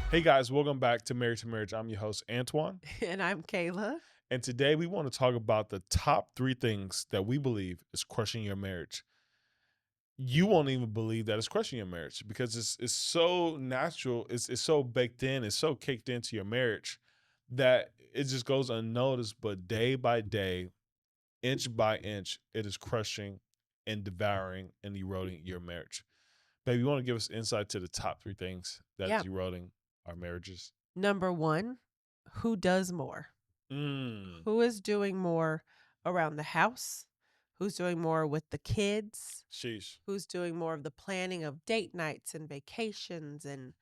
Hey guys, welcome back to Married to Marriage. I'm your host, Antoine. And I'm Kayla. And today we want to talk about the top three things that we believe is crushing your marriage. You won't even believe that it's crushing your marriage because it's so natural, it's so baked in, it's so caked into your marriage that it just goes unnoticed. But day by day, inch by inch, it is crushing and devouring and eroding your marriage. Baby, you want to give us insight to the top three things that's Yeah. eroding our marriages? Number one, who does more? Mm, Who is doing more around the house? Who's doing more with the kids? sheesh. Who's doing more of the planning of date nights and vacations and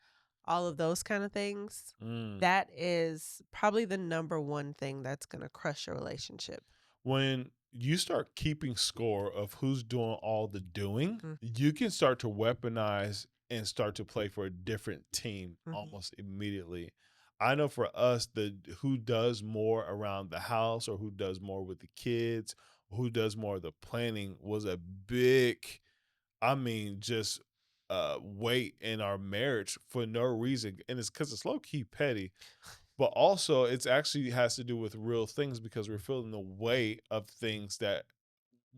all of those kind of things? Mm. That is probably the number one thing that's going to crush your relationship. When you start keeping score of who's doing all the doing, Mm, you can start to weaponize and start to play for a different team mhm. almost immediately. I know for us, the who does more around the house or who does more with the kids, who does more of the planning was a big, just weight in our marriage for no reason. And it's because it's low key petty, but also it's actually has to do with real things because we're feeling the weight of things that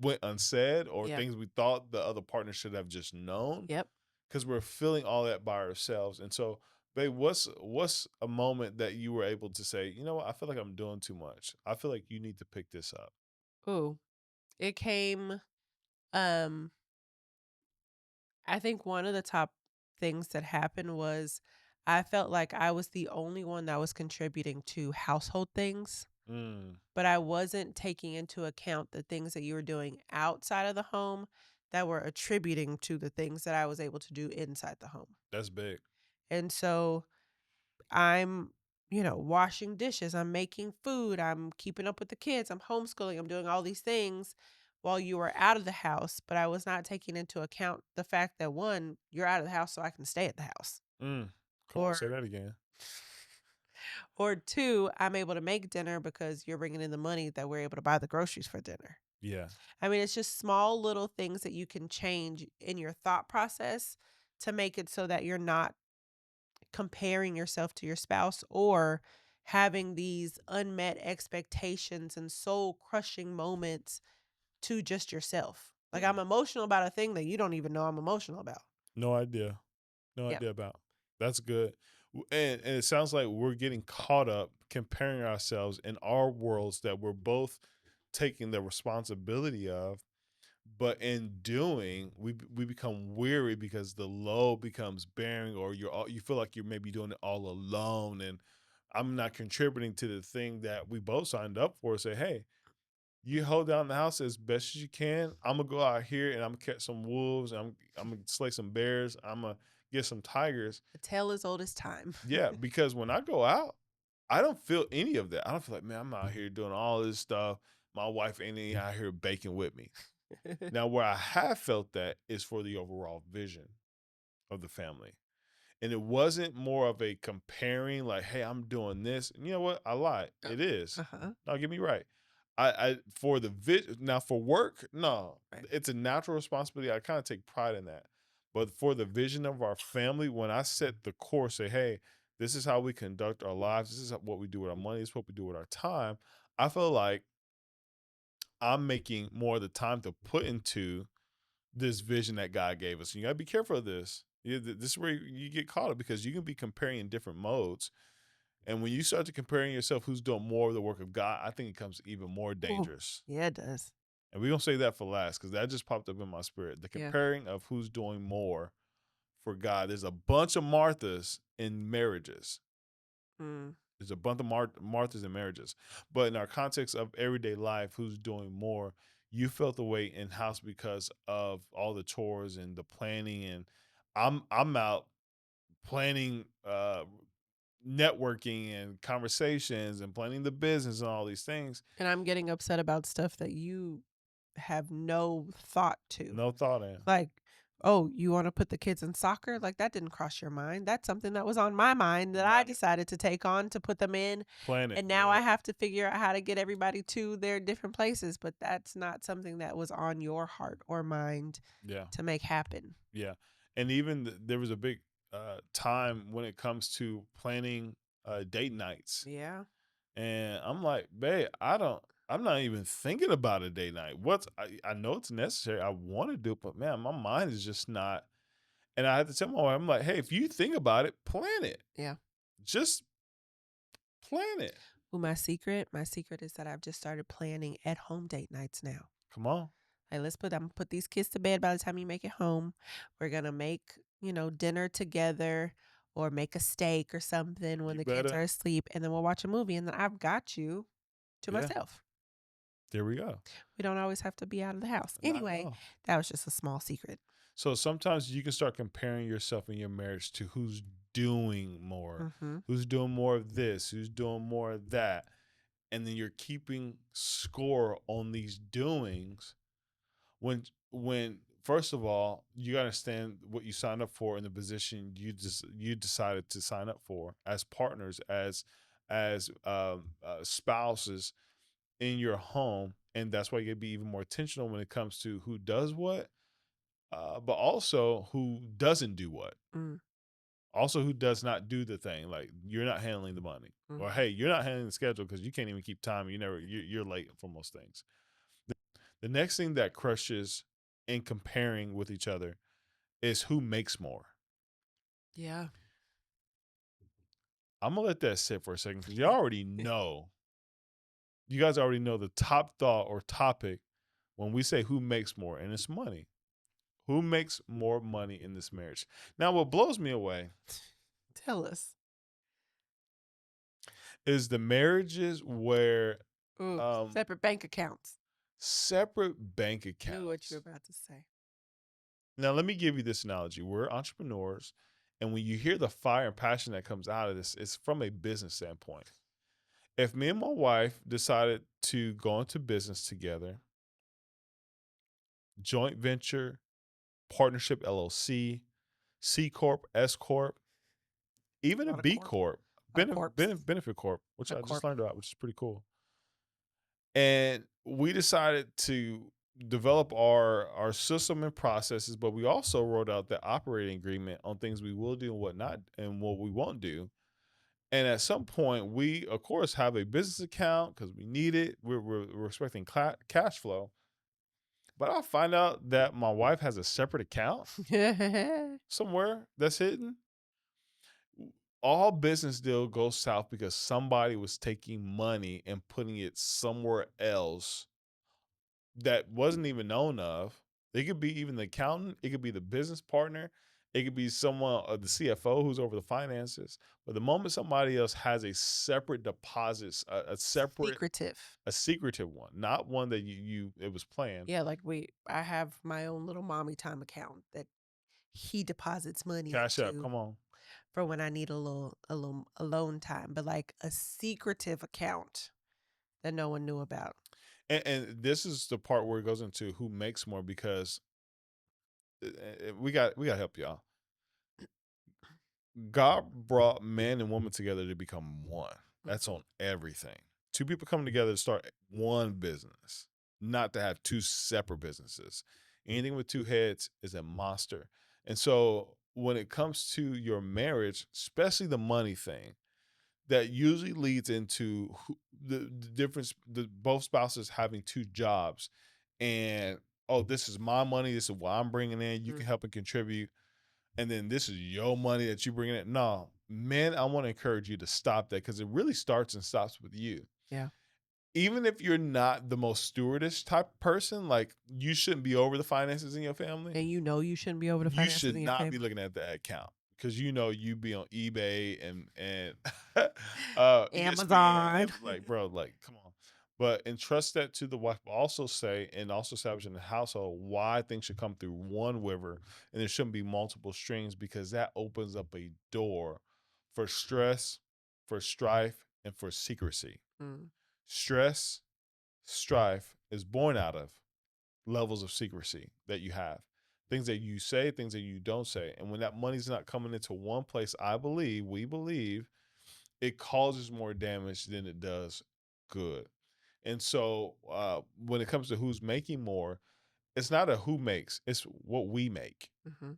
went unsaid or Yep. things we thought the other partner should have just known Yep. because we're feeling all that by ourselves. And so, babe, what's a moment that you were able to say, you know what, I feel like I'm doing too much. I feel like you need to pick this up. Ooh. It came um I think one of the top things that happened was I felt like I was the only one that was contributing to household things, Mm, but I wasn't taking into account the things that you were doing outside of the home that were attributing to the things that I was able to do inside the home. that's big. And so I'm, washing dishes, I'm making food, I'm keeping up with the kids, I'm homeschooling, I'm doing all these things while you were out of the house, but I was not taking into account the fact that one, you're out of the house so I can stay at the house. Come on, Or say that again. or two, I'm able to make dinner because you're bringing in the money that we're able to buy the groceries for dinner. Yeah. I mean, it's just small little things that you can change in your thought process to make it so that you're not comparing yourself to your spouse or having these unmet expectations and soul crushing moments to just yourself. Like I'm Mm. emotional about a thing that you don't even know I'm emotional about. No idea. No Yep. idea about. That's good. And it sounds like we're getting caught up comparing ourselves in our worlds that we're both taking the responsibility of, but in doing, we become weary because the load becomes bearing, or you feel like you're maybe doing it all alone, and I'm not contributing to the thing that we both signed up for. Say, hey, you hold down the house as best as you can. I'm gonna go out here and I'm gonna catch some wolves. And I'm gonna slay some bears. I'm gonna get some tigers. A tale as old as time. Yeah, because when I go out, I don't feel any of that. I don't feel like, man, I'm out here doing all this stuff. My wife ain't even out here baking with me. Now, where I have felt that is for the overall vision of the family. And it wasn't more of a comparing, like, hey, I'm doing this. And you know what? I lied. It is. Uh-huh. Now get me right. I for the now for work, no, Right. it's a natural responsibility. I kind of take pride in that. But for the vision of our family, when I set the course, say, hey, this is how we conduct our lives, this is what we do with our money, this is what we do with our time. I feel like I'm making more of the time to put into this vision that God gave us. And you gotta be careful of this. This is where you get caught up because you can be comparing in different modes. And when you start to comparing yourself who's doing more of the work of God, I think it becomes even more Ooh, dangerous. yeah, it does. And we're gonna say that for last because that just popped up in my spirit. The Yeah. comparing of who's doing more for God. There's a bunch of Marthas in marriages. Mm. There's a bunch of Marthas in marriages. But in our context of everyday life, who's doing more? You felt the weight in house because of all the chores and the planning. And I'm out planning networking and conversations and planning the business and all these things. And I'm getting upset about stuff that you have no thought to. No thought in. Like, "Oh, you wanna put the kids in soccer?" Like, that didn't cross your mind. That's something that was on my mind that I Right. decided to take on to put them in, Plan it. and now I have to figure out how to get everybody to their different places, but that's not something that was on your heart or mind Yeah. to make happen. Yeah. And even there was a big time when it comes to planning date nights. Yeah. And I'm like, babe, I'm not even thinking about a date night. I know it's necessary. I want to do it, but man, my mind is just not. And I had to tell my wife, I'm like, hey, if you think about it, plan it. Yeah. Just plan it. Well, my secret is that I've just started planning at home date nights now. Come on. Like, I'm gonna put these kids to bed by the time you make it home. We're gonna make, dinner together or make a steak or something when You the kids better. are asleep, and then we'll watch a movie, and then I've got you to Yeah. myself. There we go. We don't always have to be out of the house. Not at Anyway, all. that was just a small secret. So sometimes you can start comparing yourself in your marriage to who's doing more, Mhm. who's doing more of this, who's doing more of that. And then you're keeping score on these doings when first of all, you gotta understand what you signed up for in the position you decided to sign up for as partners, as spouses in your home. And that's why you gotta be even more intentional when it comes to who does what, but also who doesn't do what. Mm, Also, who does not do the thing. Like you're not handling the money, or mhm. hey, you're not handling the schedule because you can't even keep time. You're late for most things. The next thing that crushes in comparing with each other is who makes more. Yeah. I'm gonna let that sit for a second because you already know. You guys already know the top thought or topic when we say who makes more, and it's money. Who makes more money in this marriage? Now, what blows me away Tell us. is the marriages where Ooh, um, separate bank accounts. separate bank Knew what you were accounts. about to say. Now, let me give you this analogy. We're entrepreneurs, and when you hear the fire and passion that comes out of this, it's from a business standpoint. If me and my wife decided to go into business together, joint venture, partnership LLC, C Corp, S Corp, even A a lot of B corp. Corp, A lot of corpse. Benefit Corp, which A I just corp. learned about, which is pretty cool. And we decided to develop our system and processes, but we also wrote out the operating agreement on things we will do and what not and what we won't do. And at some point, we of course have a business account because we need it. We're expecting cash flow, but I find out that my wife has a separate account somewhere that's hidden. All business deal goes south because somebody was taking money and putting it somewhere else that wasn't even known of. It could be even the accountant, it could be the business partner, it could be someone, the CFO who's over the finances. But the moment somebody else has a separate deposits, a separate, Secretive. a secretive one, not one that you it was planned. Yeah, like I have my own little mommy time account that he deposits money Cash up, into come on. for when I need a little alone time, but like a secretive account that no one knew about. And this is the part where it goes into who makes more because we got to help y'all. God brought man and woman together to become one. That's Mhm. on everything. Two people coming together to start one business, not to have two separate businesses. Anything with two heads is a monster. And so when it comes to your marriage, especially the money thing, that usually leads into the difference, both spouses having two jobs. And, oh, this is my money. This is what I'm bringing in. You can Mhm. help and contribute, and then this is your money that you bring in. No, man, I want to encourage you to stop that because it really starts and stops with you. Yeah. Even if you're not the most stewardish type person, like you shouldn't be over the finances in your family. And you shouldn't be over the You finances should in your not be family. looking at that account because you be on eBay and ESPN. Amazon. Like, bro, like, come on. But entrust that to the wife. Also say and also establish in the household why things should come through one river and there shouldn't be multiple streams because that opens up a door for stress, for strife, and for secrecy. Mm, Stress, strife is born out of levels of secrecy that you have. Things that you say, things that you don't say. And when that money's not coming into one place, we believe, it causes more damage than it does good. And so when it comes to who's making more, it's not a who makes, it's what we make. mhm.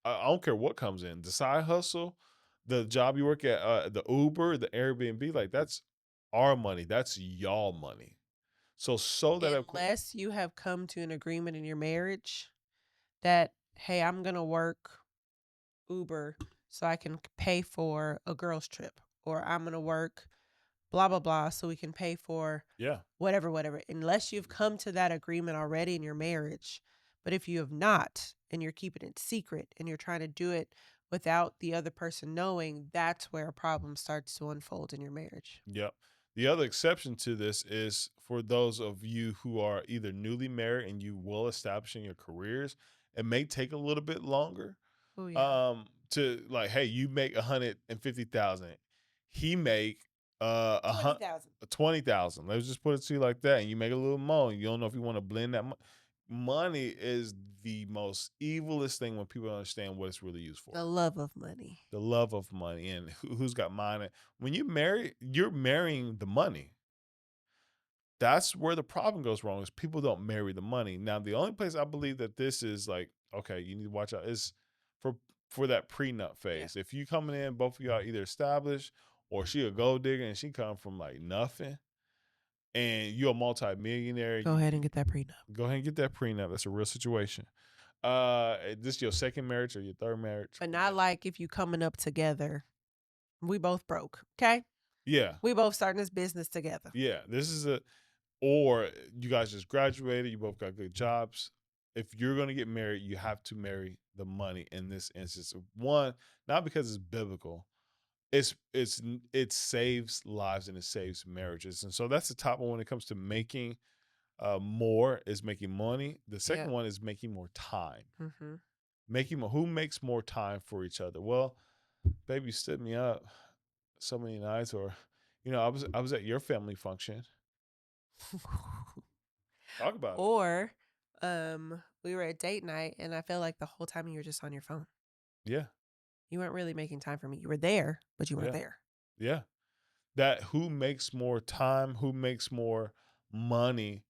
I don't care what comes in. The side hustle, the job you work at, the Uber, the Airbnb, like that's our money. That's y'all money. So that Unless you have come to an agreement in your marriage that, hey, I'm gonna work Uber so I can pay for a girl's trip, or I'm gonna work blah blah blah so we can pay for yeah, whatever, whatever. Unless you've come to that agreement already in your marriage. But if you have not and you're keeping it secret and you're trying to do it without the other person knowing, that's where a problem starts to unfold in your marriage. yep. The other exception to this is for those of you who are either newly married and you well established in your careers, it may take a little bit longer. Oh yeah. To like, hey, you make 150,000, he make a hundred 20,000. 20,000. Let's just put it to you like that, and you make a little more. You don't know if you want to blend that. Money is the most evilest thing when people don't understand what it's really used for. The love of money. The love of money and who's got mine. When you marry, you're marrying the money. That's where the problem goes wrong is people don't marry the money. Now, the only place I believe that this is like, okay, you need to watch out is for for that prenup Yeah. phase. If you coming in, both of you are either established or she a gold digger and she come from like nothing and you're a multimillionaire, Go ahead and get that prenup. go ahead and get that prenup. That's a real situation. This your second marriage or your third marriage? But not like if you coming up together. We both broke. Okay. Yeah. We both starting this business together. Yeah. This is a or you guys just graduated, you both got good jobs. If you're going to get married, you have to marry the money in this instance. One, not because it's biblical. It saves lives and it saves marriages. And so that's the top one when it comes to making more is making money. The Yeah. second one is making more time. Mm-hmm. Who makes more time for each other? Well, baby stood me up so many nights or I was at your family function. Talk about it. Or we were at date night and I felt like the whole time you were just on your phone. Yeah. You weren't really making time for me. You were there, but you weren't Yeah. there. Yeah. That who makes more time, who makes more money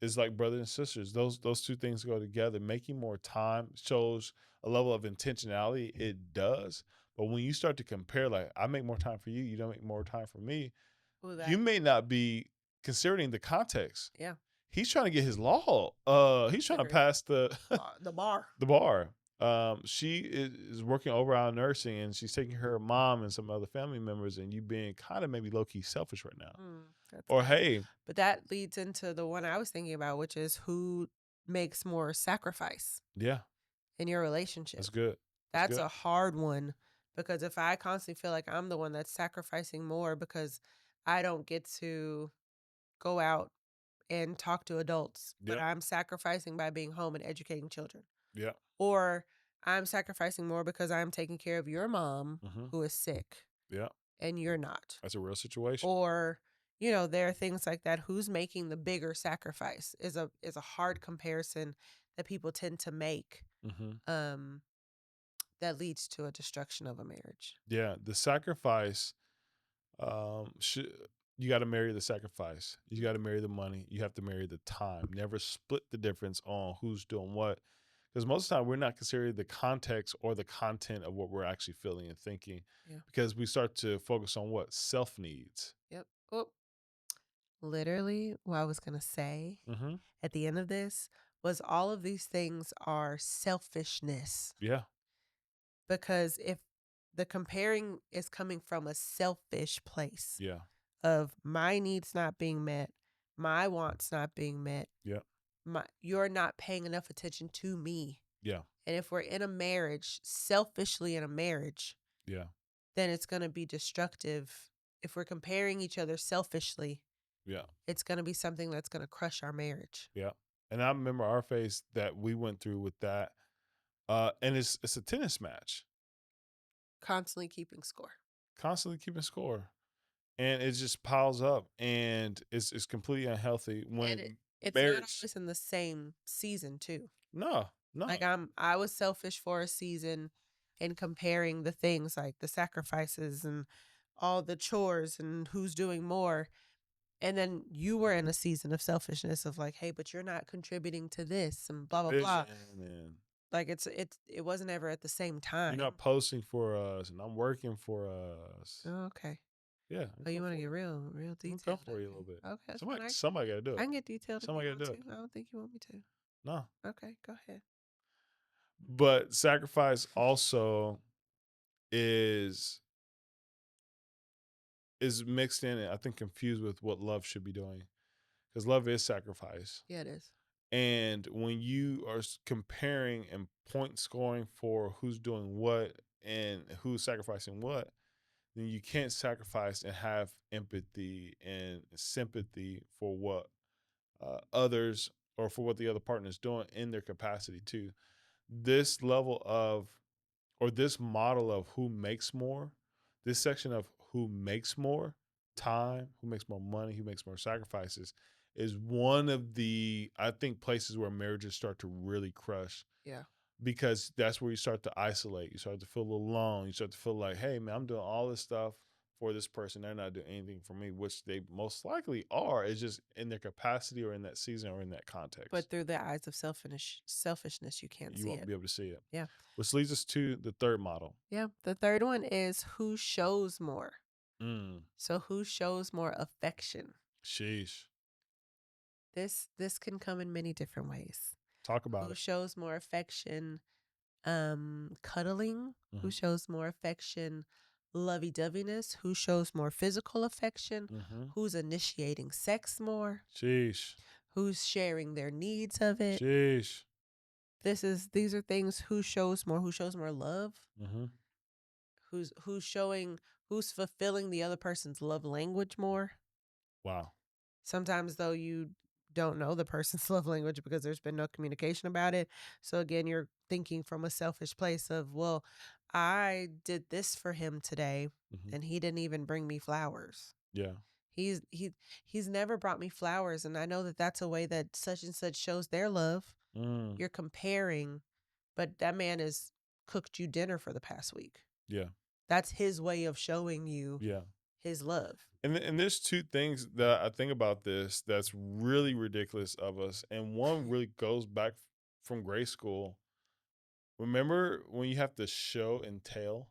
is like brothers and sisters. Those two things go together. Making more time shows a level of intentionality. It does. But when you start to compare, like I make more time for you, you don't make more time for me, Oh, you that. may not be considering the context. Yeah. He's trying to get his law. He's trying to Agree. pass the The bar. the bar. She is working over out nursing and she's taking care of mom and some other family members, and you being kind of maybe low key selfish right now. That's Or good. hey, But that leads into the one I was thinking about, which is who makes more sacrifice yeah, in your relationship. that's good. That's That's good. a hard one because if I constantly feel like I'm the one that's sacrificing more because I don't get to go out and talk to adults, but Yep. I'm sacrificing by being home and educating children. Yep. Or I'm sacrificing more because I'm taking care of your mom Mm-hmm. who is sick Yep. and you're not. That's a real situation. Or, there are things like that. Who's making the bigger sacrifice is a hard comparison that people tend to make. Mm-hmm. Um, that leads to a destruction of a marriage. Yeah, the sacrifice. Should you got to marry the sacrifice? You got to marry the money. You have to marry the time. Never split the difference on who's doing what, because most of the time we're not considering the context or the content of what we're actually feeling and thinking, Yeah. because we start to focus on what self needs. Yep. Oh, literally, what I was going to say Mm-hmm. at the end of this was all of these things are selfishness. Yeah. Because if the comparing is coming from a selfish place Yeah. of my needs not being met, my wants not being met, Yeah. you're not paying enough attention to me. Yeah. And if we're in a marriage, selfishly in a marriage, Yeah. then it's going to be destructive. If we're comparing each other selfishly, Yeah. it's going to be something that's going to crush our marriage. Yeah. And I remember our phase that we went through with that. And it's a tennis match, Constantly keeping score. constantly keeping score, and it just piles up, and it's completely unhealthy And when it's not marriage. always in the same season, too. No, no, Like I was selfish for a season in comparing the things like the sacrifices and all the chores and who's doing more. And then you were in a season of selfishness of like, hey, but you're not contributing to this and blah, blah, blah. vision and Like, it wasn't ever at the same You're time. not posting for us, and I'm working for us. Oh, okay. Yeah, I'm Oh, you coming wanna for get you. real I'm gonna come detailed, for you a little okay. bit. Okay, that's fine. Somebody got to do I it. can get detailed if you Somebody got want to do to. it. I don't think you want me to. No, Okay, go ahead. but sacrifice also is mixed in and I think confused with what love should be doing because love is sacrifice. Yeah, it is. And when you are comparing and point scoring for who's doing what and who's sacrificing what, then you can't sacrifice and have empathy and sympathy for what others or for what the other partner is doing in their capacity too. This level of or this model of who makes more, this section of who makes more time, who makes more money, who makes more sacrifices, is one of the, I think, places where marriages start to really crush Yeah. because that's where you start to isolate. You start to feel alone. You start to feel like, hey, man, I'm doing all this stuff for this person. They're not doing anything for me, which they most likely are. It's just in their capacity or in that season or in that context. But through the eyes of selfishness, you can't You see won't it. be able to see it. Yeah. Which leads us to the third model. Yeah. The third one is who shows more. Mm, So who shows more affection? sheesh. This can come in many different ways. Talk about Who it. shows more affection? Cuddling. Who Mhm, shows more affection? Lovey-doveyness. Who shows more physical affection? mhm. Who's initiating sex more? Sheesh. Who's sharing their needs of it? Sheesh. These are things who shows more love, Mhm. who's fulfilling the other person's love language more. Wow. Sometimes though you don't know the person's love language because there's been no communication about it. So again, you're thinking from a selfish place of, well, I did this for him today Mhm. and he didn't even bring me flowers. Yeah. He's he he's never brought me flowers and I know that that's a way that such and such shows their love. Mm. You're comparing, but that man has cooked you dinner for the past week. Yeah. That's his way of showing you Yeah. his love. And there's two things that I think about this that's really ridiculous of us, and one really goes back from grade school. Remember when you have to show and tell?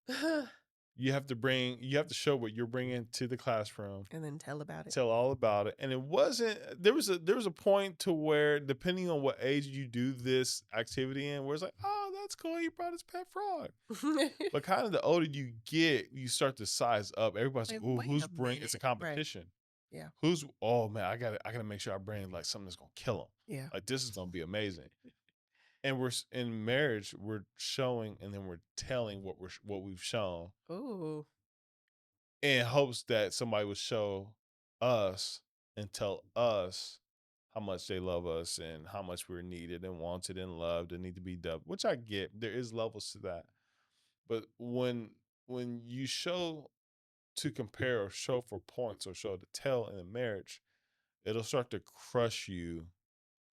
And You have to show what you're bringing to the classroom, then tell about it. tell all about it. And it wasn't there was a point to where depending on what age you do this activity in, where it's like, oh, that's cool. You brought his pet frog. But kind of the older you get, you start to size up. Everybody's like, Like, oh, wait who's a bring it's a minute. Right. competition. Yeah. Who's oh man, I gotta make sure I bring like something that's gonna kill him. Yeah. Like this is gonna be amazing. And in marriage, we're showing and then we're telling what we've shown Ooh. in hopes that somebody will show us and tell us how much they love us and how much we're needed and wanted and loved and need to be dubbed, which I get. There is levels to that. But when you show to compare or show for points or show to tell in a marriage, it'll start to crush you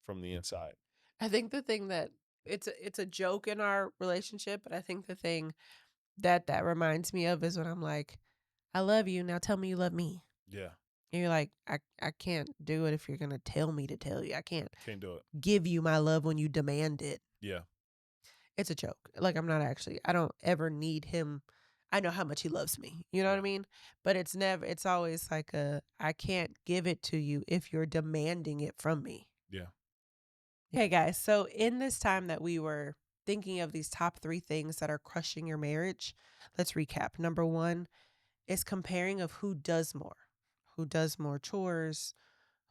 from the inside. I think the thing that it's a joke in our relationship, but I think the thing that reminds me of is when I'm like, I love you. Now tell me you love me. Yeah. And you're like, I can't do it if you're gonna tell me to tell you. I can't Can't do it. give you my love when you demand it. Yeah. It's a joke. Like I don't ever need him. I know how much he loves me. You know what I Yeah. mean? But it's always like I can't give it to you if you're demanding it from me. Yeah. Okay, guys. So in this time that we were thinking of these top 3 things that are crushing your marriage, let's recap. Number 1 is comparing of who does more chores,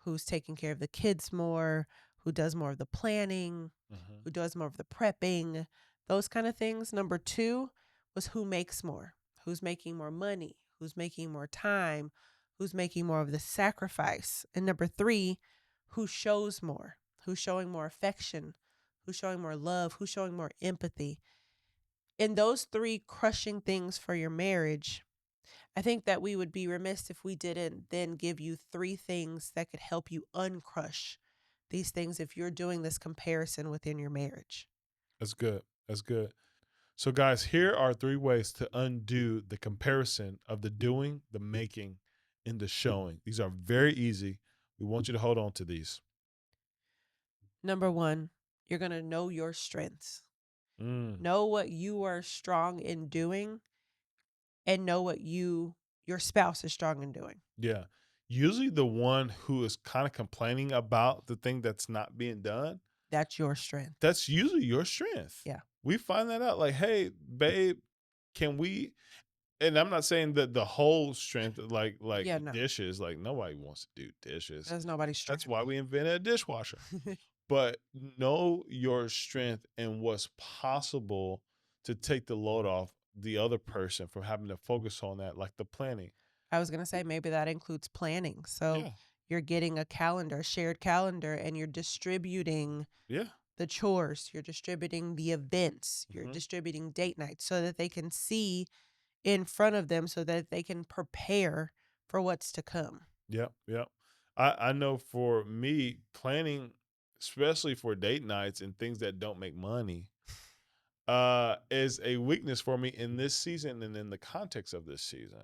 who's taking care of the kids more, who does more of the planning, Hmm. who does more of the prepping, those kind of things. Number 2 was who makes more, who's making more money, who's making more time, who's making more of the sacrifice. And number 3, who shows more, who's showing more affection, who's showing more love, who's showing more empathy. In those 3 crushing things for your marriage, I think that we would be remiss if we didn't then give you 3 things that could help you uncrush these things if you're doing this comparison within your marriage. That's good. That's good. So, guys, here are 3 ways to undo the comparison of the doing, the making, and the showing. These are very easy. We want you to hold on to these. Number 1, You're going to know your strengths. Mm, Know what you are strong in doing and know what your spouse is strong in doing. yeah. Usually the one who is kind of complaining about the thing that's not being done, That's your strength. that's usually your strength. Yeah. We find that out like, hey, babe, can we? And I'm not saying that the whole strength, like Yeah, no. dishes, like nobody wants to do dishes. That's nobody's That's strength. why we invented a dishwasher. But know your strength and what's possible to take the load off the other person from having to focus on that, like the planning. I was going to say maybe that includes planning. So Yeah, you're getting a calendar, shared calendar, and you're distributing yeah, the chores, you're distributing the events, you're hmm, distributing date nights so that they can see in front of them so that they can prepare for what's to come. yep, yep. I know for me, planning, especially for date nights and things that don't make money, is a weakness for me in this season and in the context of this season.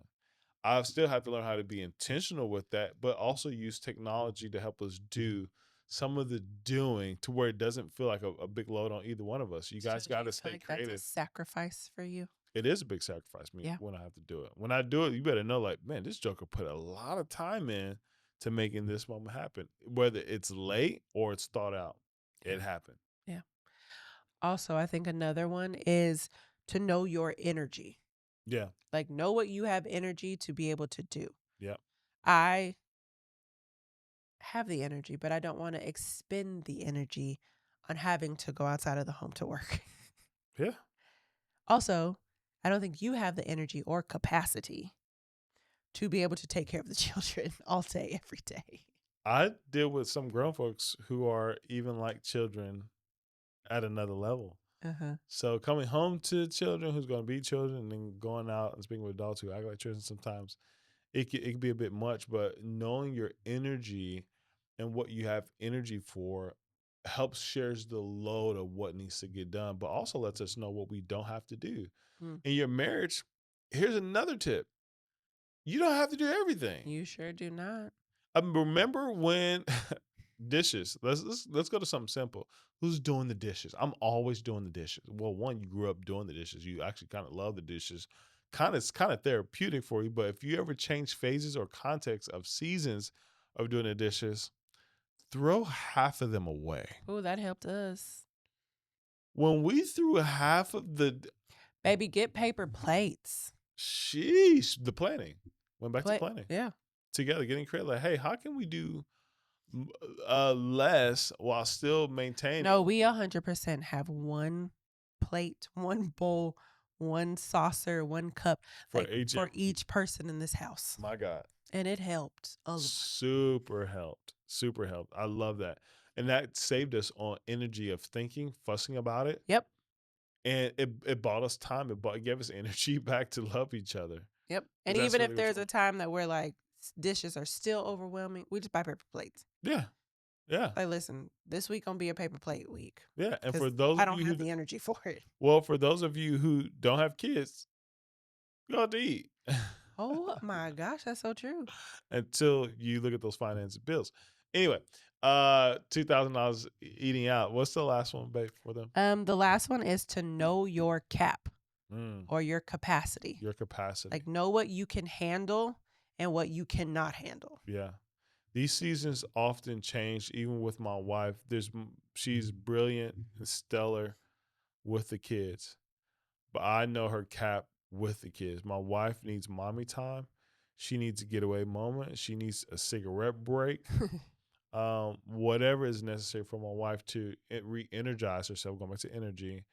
I still have to learn how to be intentional with that, but also use technology to help us do some of the doing to where it doesn't feel like a big load on either one of us. You So guys do got you to feel stay like that's a creative. sacrifice for you? It is a big sacrifice me Yeah. when I have to do it. When I do it, you better know, like, man, this Joker put a lot of time in to making this moment happen. Whether it's late or it's thought out, Yeah. it happened. Yeah. Also, I think another one is to know your energy. Yeah, Like know what you have energy to be able to do. yeah, I have the energy, but I don't want to expend the energy on having to go outside of the home to work. yeah. Also, I don't think you have the energy or capacity to be able to take care of the children all day, every day. I deal with some grown folks who are even like children at another level. Uh-huh. So coming home to children who's going to be children and then going out and speaking with adults who act like children sometimes it can be a bit much, but knowing your energy and what you have energy for helps shares the load of what needs to get done, but also lets us know what we don't have to do. Mm. In your marriage, here's another tip. You don't have to do everything. You sure do not. Remember when dishes? Let's go to something simple. Who's doing the dishes? I'm always doing the dishes. Well, one, you grew up doing the dishes. You actually kind of love the dishes. It's kind of therapeutic for you. But if you ever change phases or context of seasons of doing the dishes, throw half of them away. Oh, that helped us. When we threw half of the Baby, get paper plates. sheesh, the planning went back to Plate. planning Yeah. together, getting credit. Like, hey, how can we do less while still maintaining No, we 100% have one plate, one bowl, one saucer, one cup, for like aging? for each person in this house. My God. And it helped a lot. Super helped. Super helped. I love that. And that saved us on energy of thinking, fussing about it. Yep. And it bought us time. It gave us energy back to love each other. Yep. 'Cause And that's even really if what there's you a want. time that we're like dishes are still overwhelming, we just buy paper plates. Yeah. Yeah. Like, listen, this week gonna be a paper plate week Yeah. And because for those I of don't you have the energy for it. for those of you who don't have kids, go out to eat. Oh my gosh, that's so true. Until you look at those finance bills. Anyway, $2,000 eating out. What's the last one, babe, for them? The last one is to know your cap Mm, or your capacity. your capacity. Like know what you can handle and what you cannot handle. Yeah. These seasons often change, even with my wife. She's brilliant and stellar with the kids, but I know her cap with the kids. My wife needs mommy time. She needs a getaway moment. She needs a cigarette break. Whatever is necessary for my wife to re-energize herself, going back to energy,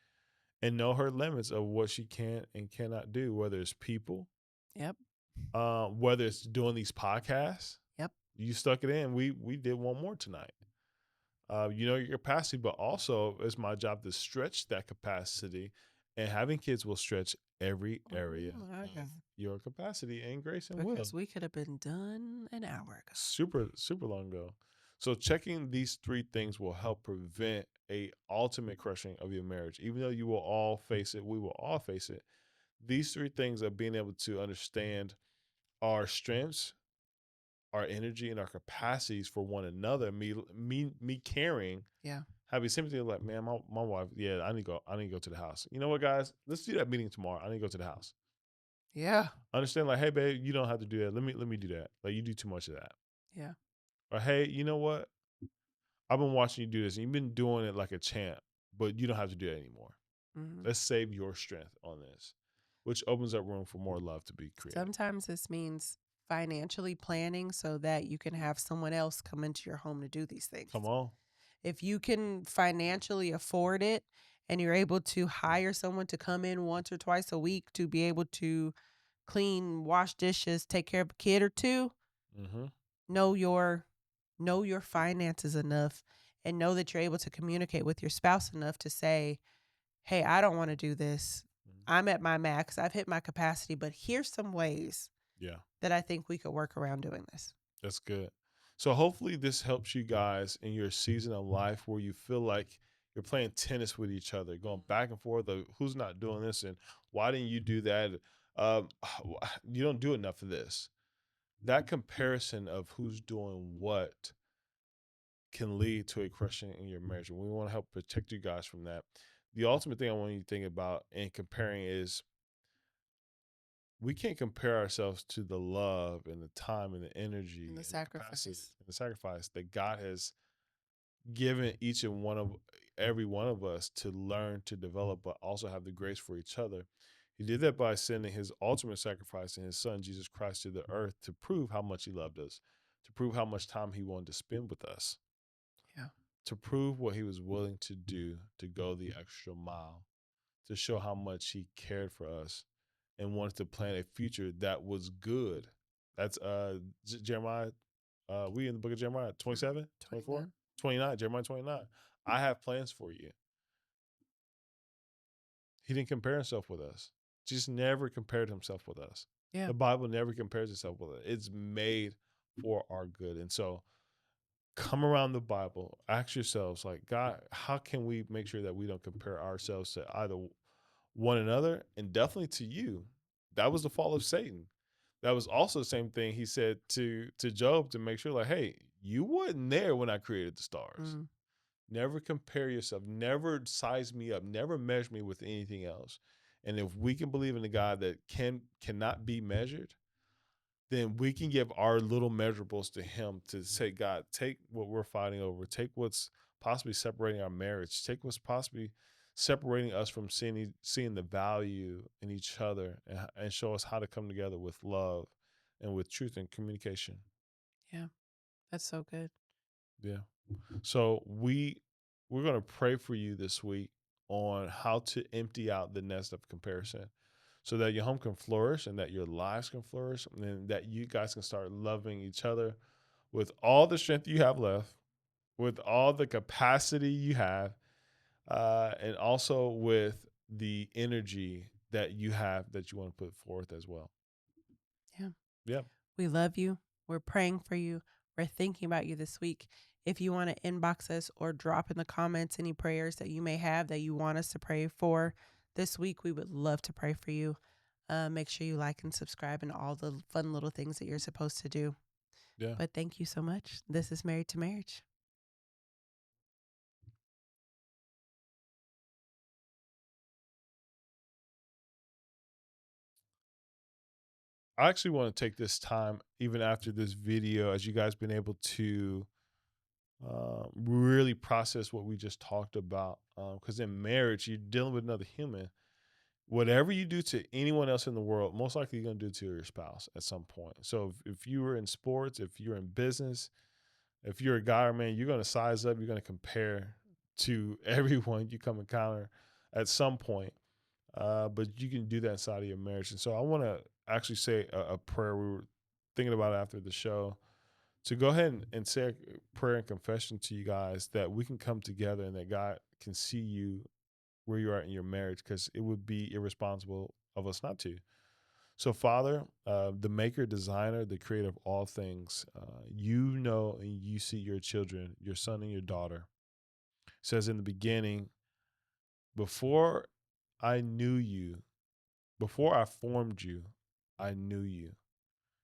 and know her limits of what she can and cannot do, whether it's people, Yep. whether it's doing these podcasts. Yep. You stuck it in. We did one more tonight. You know your capacity, but also it's my job to stretch that capacity, and having kids will stretch every area Oh my of God. your capacity and grace and will. Because we could have been done an hour ago. Super long ago. So checking these three things will help prevent a ultimate crushing of your marriage. Even though you will all face it, we will all face it. These three things of being able to understand our strengths our energy and our capacities for one another. Me caring, Yeah. having sympathy, like, man, my wife, yeah, I need to go to the house. You know what, guys? Let's do that meeting tomorrow. I need to go to the house. Yeah. Understand, like, hey, babe, you don't have to do that. Let me do that. Like, you do too much of that. Yeah. Or hey, you know what? I've been watching you do this, and you've been doing it like a champ, but you don't have to do that anymore. Mhm. Let's save your strength on this, which opens up room for more love to be created. Sometimes this means financially planning so that you can have someone else come into your home to do these things. Come on. If you can financially afford it and you're able to hire someone to come in once or twice a week to be able to clean, wash dishes, take care of a kid or two, Mm-hmm. know your know your finances enough and know that you're able to communicate with your spouse enough to say, "Hey, I don't want to do this. Mm-hmm. I'm at my max. I've hit my capacity, but here's some ways Yeah. that I think we could work around doing this." That's good. So hopefully this helps you guys in your season of life where you feel like you're playing tennis with each other, going back and forth of who's not doing this and why didn't you do that? Um, you don't do enough of this. That comparison of who's doing what can lead to a crushing in your marriage. And we want to help protect you guys from that. The ultimate thing I want you to think about in comparing is we can't compare ourselves to the love and the time and the And energy the and the capacity sacrifice. and the sacrifice that God has given each and one of every one of us to learn to develop, but also have the grace for each other. He did that by sending his ultimate sacrifice in his son, Jesus Christ, to the earth to prove how much he loved us, to prove how much time he wanted to spend with us, Yeah. to prove what he was willing to do to go the extra mile, to show how much he cared for us and wanted to plan a future that was good. That's Jeremiah. We in the book of Jeremiah 27, 24, 29. 29. Jeremiah 29. I have plans for you. He didn't compare himself with us. Jesus never compared himself with us. Yeah. The Bible never compares itself with us. It's made for our good. And so come around the Bible, ask yourselves, like, God, how can we make sure that we don't compare ourselves to either one another and definitely to you? That was the fall of Satan. That was also the same thing he said to Job to make sure, like, hey, you wasn't there when I created the stars. Mm. Never compare yourself. Never size me up. Never measure me with anything else. And if we can believe in a God that cannot be measured, then we can give our little measurables to him to say, God, take what we're fighting over, take what's possibly separating our marriage, take what's possibly separating us from seeing the value in each other and show us how to come together with love and with truth and communication. Yeah. That's so good. Yeah. So we're gonna pray for you this week on how to empty out the nest of comparison so that your home can flourish and that your lives can flourish and that you guys can start loving each other with all the strength you have left, with all the capacity you have, and also with the energy that you have that you want to put forth as well. Yeah. Yeah. We love you. We're praying for you. We're thinking about you this week. If you want to inbox us or drop in the comments any prayers that you may have that you want us to pray for this week, we would love to pray for you. Make sure you like and subscribe and all the fun little things that you're supposed to do. Yeah. But thank you so much. This is Married to Marriage. I actually want to take this time, even after this video, as you guys been able to really process what we just talked about. Because in marriage, you're dealing with another human. Whatever you do to anyone else in the world, most likely you're going to do it to your spouse at some point. So if you were in sports, if you're in business, if you're a guy or man, you're going to size up, you're going to compare to everyone you come encounter at some point. But you can do that inside of your marriage. And so I want to actually say a prayer we were thinking about after the show to go ahead and say a prayer and confession to you guys that we can come together and that God can see you where you are in your marriage because it would be irresponsible of us not to. So, Father, the maker, designer, the creator of all things, you know and you see your children, your son and your daughter. It says in the beginning, before I knew you, before I formed you, I knew you.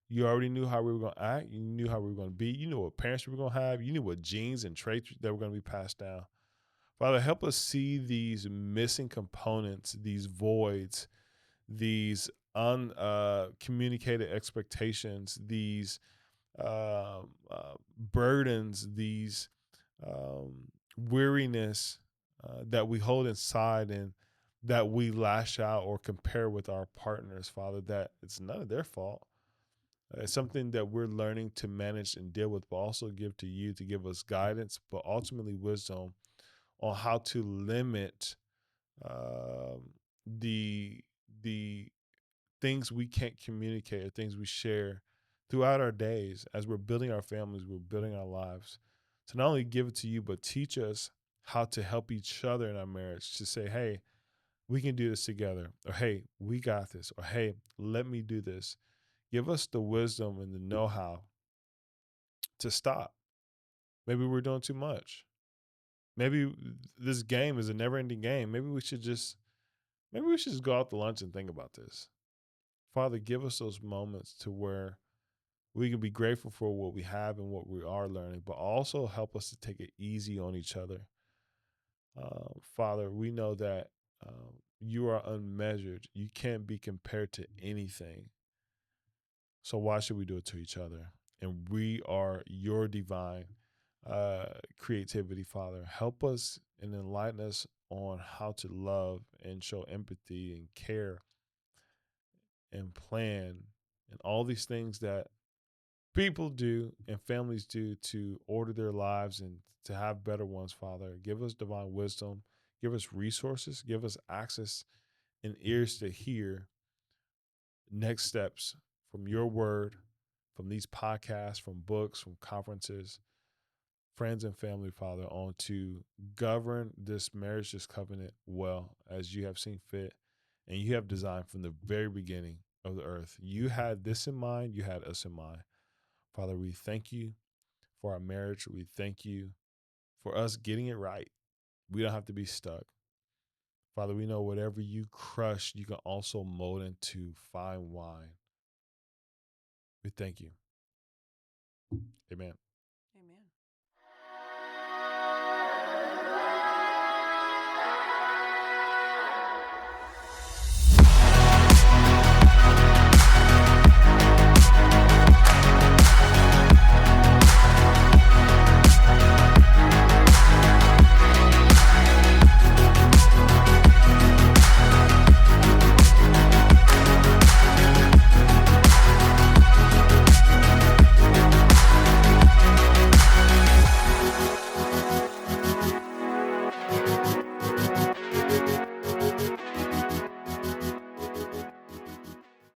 You already knew how we were going to act. You knew how we were going to be. You knew what parents we were going to have. You knew what genes and traits that were going to be passed down. Father, help us see these missing components, these voids, these uncommunicated expectations, these burdens, these weariness that we hold inside and that we lash out or compare with our partners, Father, that it's none of their fault. It's something that we're learning to manage and deal with, but also give to you to give us guidance, but ultimately wisdom on how to limit um, the the things we can't communicate or things we share throughout our days as we're building our families, we're building our lives. To not only give it to you, but teach us how to help each other in our marriage to say, hey, we can do this together, or hey, we got this, or hey, let me do this. Give us the wisdom and the know how to stop. Maybe we're doing too much. Maybe this game is a never ending game. Maybe we should just go out to lunch and think about this. Father, give us those moments to where we can be grateful for what we have and what we are learning, but also help us to take it easy on each other. Father, we know that you are unmeasured. You can't be compared to anything. So why should we do it to each other? And we are your divine creativity, Father. Help us and enlighten us on how to love and show empathy and care and plan and all these things that people do and families do to order their lives and to have better ones, Father. Give us divine wisdom, give us resources, give us access and ears to hear next steps from your word, from these podcasts, from books, from conferences, friends and family, Father, on to govern this marriage, this covenant well as you have seen fit and you have designed from the very beginning of the earth. You had this in mind, you had us in mind. Father, we thank you for our marriage. We thank you for us getting it right. We don't have to be stuck. Father, we know whatever you crush, you can also mold into fine wine. We thank you. Amen.